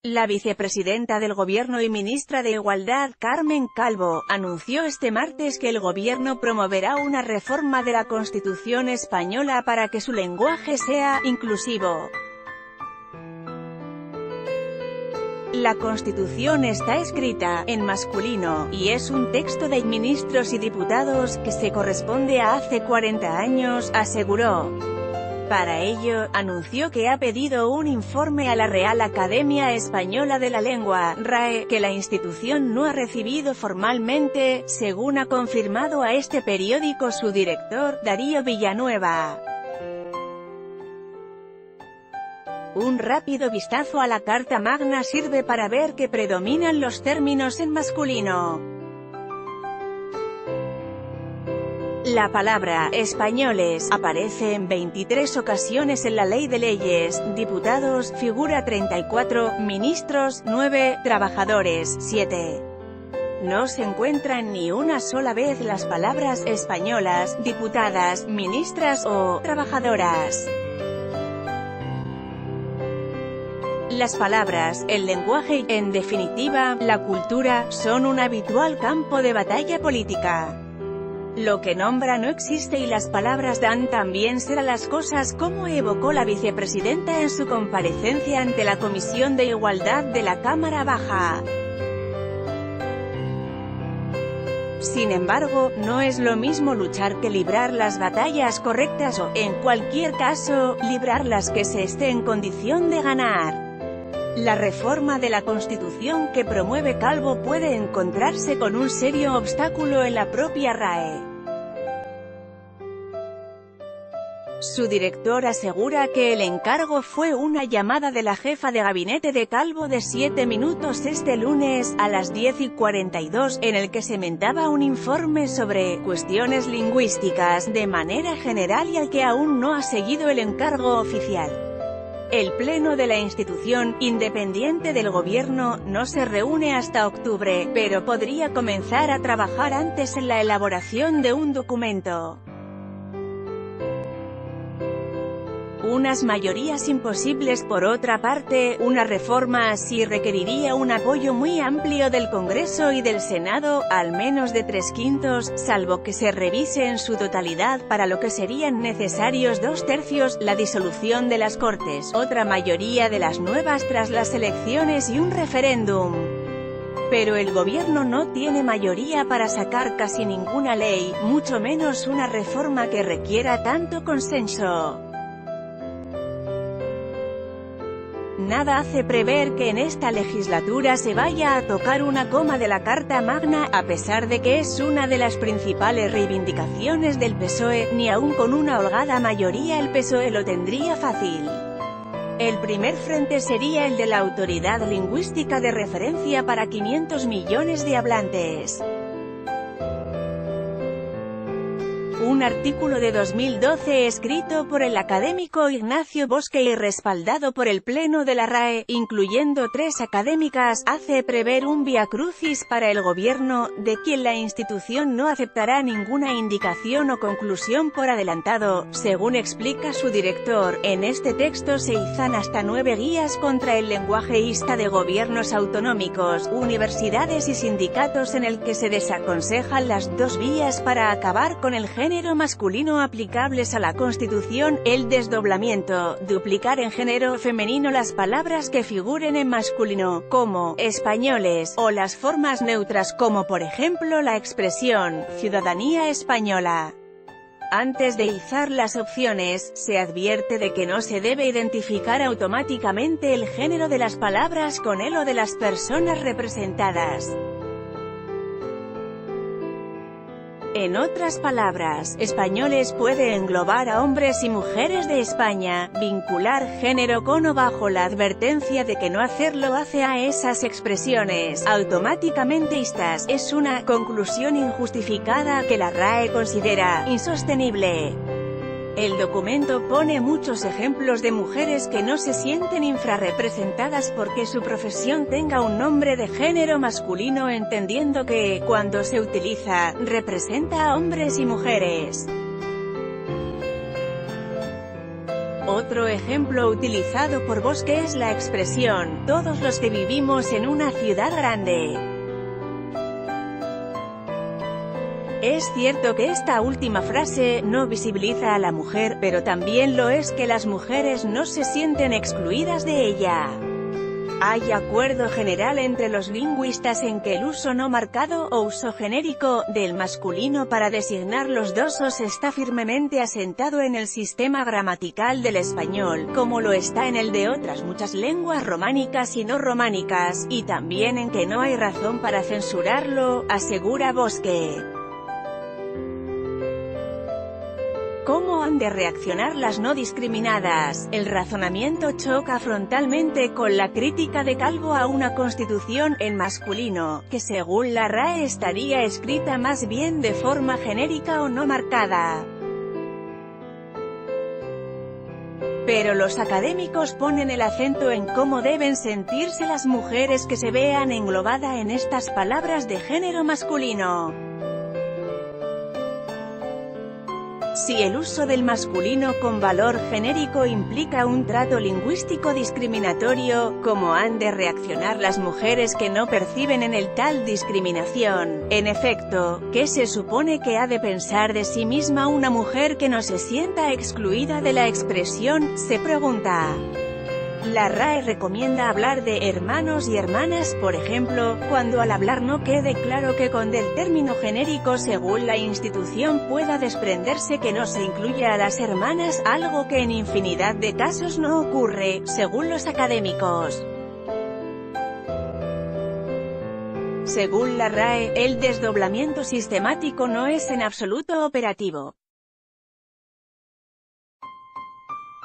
La vicepresidenta del Gobierno y ministra de Igualdad, Carmen Calvo, anunció este martes que el Gobierno promoverá una reforma de la Constitución española para que su lenguaje sea inclusivo. La Constitución está escrita en masculino, y es un texto de ministros y diputados que se corresponde a hace 40 años, aseguró. Para ello, anunció que ha pedido un informe a la Real Academia Española de la Lengua, RAE, que la institución no ha recibido formalmente, según ha confirmado a este periódico su director, Darío Villanueva. Un rápido vistazo a la Carta Magna sirve para ver que predominan los términos en masculino. La palabra «españoles» aparece en 23 ocasiones en la Ley de Leyes, diputados, figura 34, ministros, 9, trabajadores, 7. No se encuentran ni una sola vez las palabras «españolas», «diputadas», «ministras» o «trabajadoras». Las palabras, el lenguaje y, en definitiva, la cultura, son un habitual campo de batalla política. Lo que nombra no existe y las palabras dan también ser a las cosas, como evocó la vicepresidenta en su comparecencia ante la Comisión de Igualdad de la Cámara Baja. Sin embargo, no es lo mismo luchar que librar las batallas correctas o, en cualquier caso, librar las que se esté en condición de ganar. La reforma de la Constitución que promueve Calvo puede encontrarse con un serio obstáculo en la propia RAE. Su director asegura que el encargo fue una llamada de la jefa de gabinete de Calvo de 7 minutos este lunes, a las 10:42, en el que se mentaba un informe sobre cuestiones lingüísticas de manera general y al que aún no ha seguido el encargo oficial. El Pleno de la institución, independiente del Gobierno, no se reúne hasta octubre, pero podría comenzar a trabajar antes en la elaboración de un documento. Unas mayorías imposibles. Por otra parte, una reforma así requeriría un apoyo muy amplio del Congreso y del Senado, al menos de 3/5, salvo que se revise en su totalidad, para lo que serían necesarios 2/3, la disolución de las Cortes, otra mayoría de las nuevas tras las elecciones y un referéndum. Pero el Gobierno no tiene mayoría para sacar casi ninguna ley, mucho menos una reforma que requiera tanto consenso. Nada hace prever que en esta legislatura se vaya a tocar una coma de la Carta Magna, a pesar de que es una de las principales reivindicaciones del PSOE, ni aun con una holgada mayoría el PSOE lo tendría fácil. El primer frente sería el de la Autoridad Lingüística de Referencia para 500 millones de hablantes. Un artículo de 2012 escrito por el académico Ignacio Bosque y respaldado por el Pleno de la RAE, incluyendo 3 académicas, hace prever un viacrucis para el Gobierno, de quien la institución no aceptará ninguna indicación o conclusión por adelantado, según explica su director. En este texto se izan hasta 9 guías contra el lenguajeísta de gobiernos autonómicos, universidades y sindicatos en el que se desaconsejan las 2 vías para acabar con el género masculino aplicables a la Constitución: el desdoblamiento, duplicar en género femenino las palabras que figuren en masculino, como españoles, o las formas neutras como por ejemplo la expresión ciudadanía española. Antes de izar las opciones, se advierte de que no se debe identificar automáticamente el género de las palabras con el o de las personas representadas. En otras palabras, españoles puede englobar a hombres y mujeres de España, vincular género con o bajo la advertencia de que no hacerlo hace a esas expresiones automáticamente istas. Es una conclusión injustificada que la RAE considera insostenible. El documento pone muchos ejemplos de mujeres que no se sienten infrarrepresentadas porque su profesión tenga un nombre de género masculino, entendiendo que, cuando se utiliza, representa a hombres y mujeres. Otro ejemplo utilizado por Bosque es la expresión, todos los que vivimos en una ciudad grande. Es cierto que esta última frase no visibiliza a la mujer, pero también lo es que las mujeres no se sienten excluidas de ella. Hay acuerdo general entre los lingüistas en que el uso no marcado, o uso genérico, del masculino para designar los dosos está firmemente asentado en el sistema gramatical del español, como lo está en el de otras muchas lenguas románicas y no románicas, y también en que no hay razón para censurarlo, asegura Bosque. ¿Cómo han de reaccionar las no discriminadas? El razonamiento choca frontalmente con la crítica de Calvo a una constitución en masculino, que según la RAE estaría escrita más bien de forma genérica o no marcada. Pero los académicos ponen el acento en cómo deben sentirse las mujeres que se vean englobadas en estas palabras de género masculino. Si el uso del masculino con valor genérico implica un trato lingüístico discriminatorio, ¿cómo han de reaccionar las mujeres que no perciben en él tal discriminación? En efecto, ¿qué se supone que ha de pensar de sí misma una mujer que no se sienta excluida de la expresión?, se pregunta. La RAE recomienda hablar de hermanos y hermanas, por ejemplo, cuando al hablar no quede claro que con del término genérico según la institución pueda desprenderse que no se incluye a las hermanas, algo que en infinidad de casos no ocurre, según los académicos. Según la RAE, el desdoblamiento sistemático no es en absoluto operativo.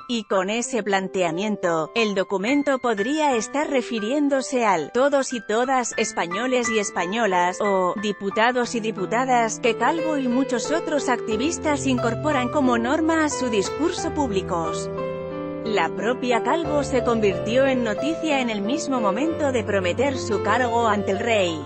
Y con ese planteamiento, el documento podría estar refiriéndose al «todos y todas, españoles y españolas» o «diputados y diputadas» que Calvo y muchos otros activistas incorporan como norma a su discurso públicos. La propia Calvo se convirtió en noticia en el mismo momento de prometer su cargo ante el rey.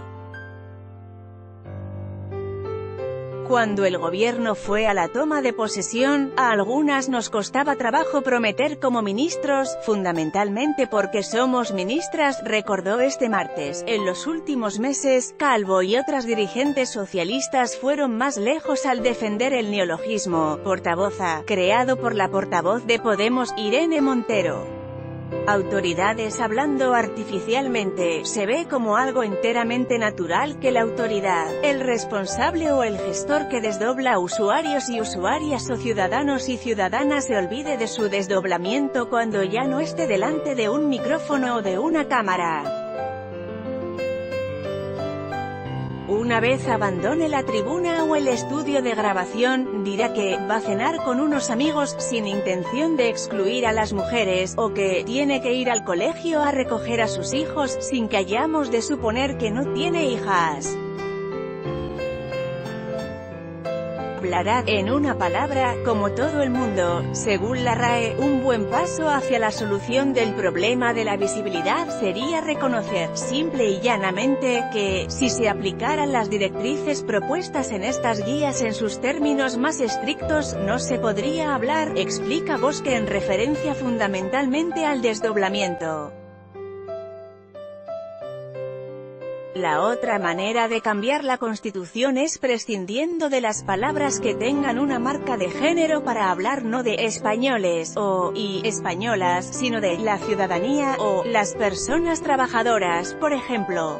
Cuando el gobierno fue a la toma de posesión, a algunas nos costaba trabajo prometer como ministros, fundamentalmente porque somos ministras, recordó este martes. En los últimos meses, Calvo y otras dirigentes socialistas fueron más lejos al defender el neologismo portavoza, creado por la portavoz de Podemos, Irene Montero. Autoridades hablando artificialmente, se ve como algo enteramente natural que la autoridad, el responsable o el gestor que desdobla a usuarios y usuarias o ciudadanos y ciudadanas se olvide de su desdoblamiento cuando ya no esté delante de un micrófono o de una cámara. Una vez abandone la tribuna o el estudio de grabación, dirá que va a cenar con unos amigos, sin intención de excluir a las mujeres, o que tiene que ir al colegio a recoger a sus hijos, sin que hayamos de suponer que no tiene hijas. Hablará, en una palabra, como todo el mundo. Según la RAE, un buen paso hacia la solución del problema de la visibilidad sería reconocer, simple y llanamente, que, si se aplicaran las directrices propuestas en estas guías en sus términos más estrictos, no se podría hablar, explica Bosque en referencia fundamentalmente al desdoblamiento. La otra manera de cambiar la Constitución es prescindiendo de las palabras que tengan una marca de género para hablar no de españoles y españolas, sino de la ciudadanía o las personas trabajadoras, por ejemplo.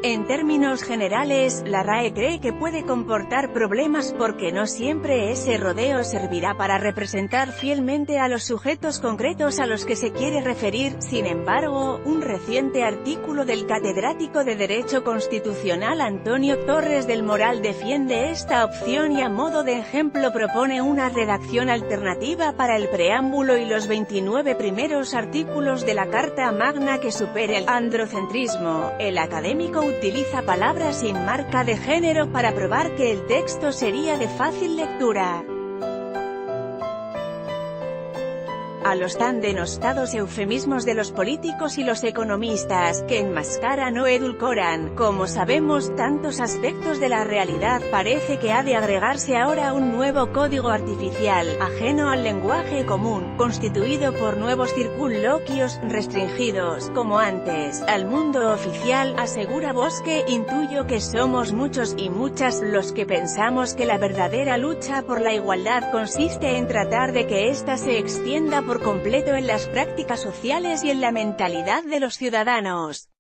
En términos generales, la RAE cree que puede comportar problemas porque no siempre ese rodeo servirá para representar fielmente a los sujetos concretos a los que se quiere referir. Sin embargo, un reciente artículo del catedrático de Derecho Constitucional Antonio Torres del Moral defiende esta opción y a modo de ejemplo propone una redacción alternativa para el preámbulo y los 29 primeros artículos de la Carta Magna que supere el androcentrismo. El académico utiliza palabras sin marca de género para probar que el texto sería de fácil lectura. a los tan denostados eufemismos de los políticos y los economistas, que enmascaran o edulcoran, como sabemos, tantos aspectos de la realidad. Parece que ha de agregarse ahora un nuevo código artificial, ajeno al lenguaje común, constituido por nuevos circunloquios, restringidos, como antes, al mundo oficial, asegura Bosque. Intuyo que somos muchos y muchas los que pensamos que la verdadera lucha por la igualdad consiste en tratar de que ésta se extienda por completo en las prácticas sociales y en la mentalidad de los ciudadanos.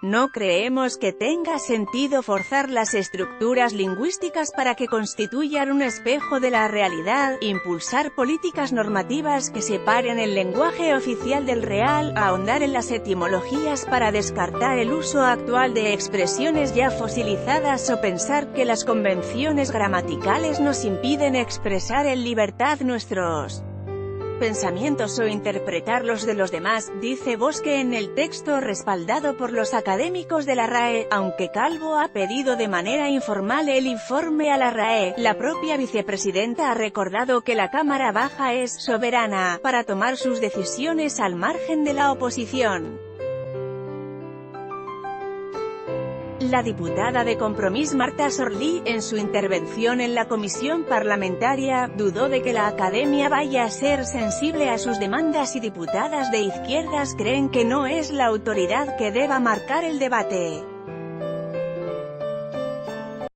No creemos que tenga sentido forzar las estructuras lingüísticas para que constituyan un espejo de la realidad, impulsar políticas normativas que separen el lenguaje oficial del real, ahondar en las etimologías para descartar el uso actual de expresiones ya fosilizadas o pensar que las convenciones gramaticales nos impiden expresar en libertad nuestros pensamientos o interpretar los de los demás, dice Bosque en el texto respaldado por los académicos de la RAE. Aunque Calvo ha pedido de manera informal el informe a la RAE, la propia vicepresidenta ha recordado que la Cámara Baja es soberana para tomar sus decisiones al margen de la oposición. La diputada de Compromís Marta Sorlí, en su intervención en la comisión parlamentaria, dudó de que la Academia vaya a ser sensible a sus demandas y diputadas de izquierdas creen que no es la autoridad que deba marcar el debate.